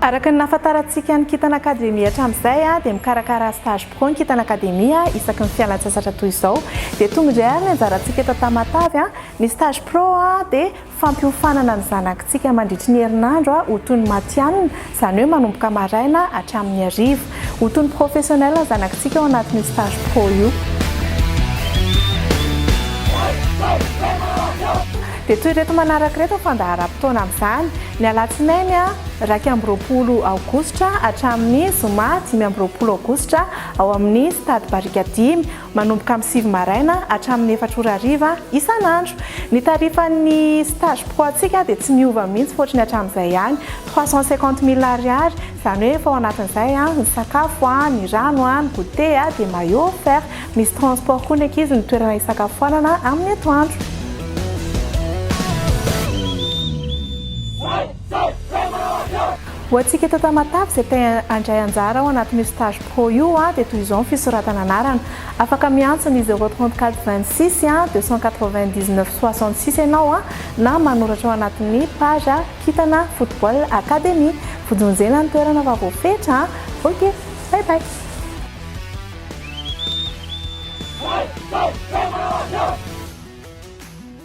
Araka ny nahafantarantsika ny Kintana Academy hatramin'izay dia mikarakara stage pro ny Kintana Academy isaky ny fialan-tsasatra toy izao. Dia tonga indray ary ny anjarantsika eto Tamatave ny stage pro dia fampiofanana ny zanakitsika mandritry ny herinandro ho toy ny matianina, izany hoe manomboka maraina hatramin'ny hariva. Ho toy ny professionnel ny zanakitsika ao anatin'ny stage pro io. Dia toy ireto manaraka ireto fandaharam-potoana amin'izany ny alatsinainy 20 aogositra hatramin'ny zoma 5 aogositra ao amin'ny stade barika 5 manomboka amin'ny 7 maraina hatramin'ny 4 hariva isan'andro. Ny tarifan'ny stage pro antsika dia tsy miova mihitsy fotriny hatramin'izay ihany 350,000 ariary, izany hoe efa ao anatin'izay ny sakafo, ny rano, ny goûter dia maillot offert, misy transport koa ny ankizy ny toerana isakafoanana amin'ny atoandro. Ho antsika eto Tamatave izay te handray anjara ao anatin'io stage pro io dia toy izao ny fisoratana anarana. Afaka miantso ny 034 26 299 66 ianao na manoratra ao anatin'ny page Kintana Football Academy. Voajonjena ny toerana vavoafetra. Ok, bye bye.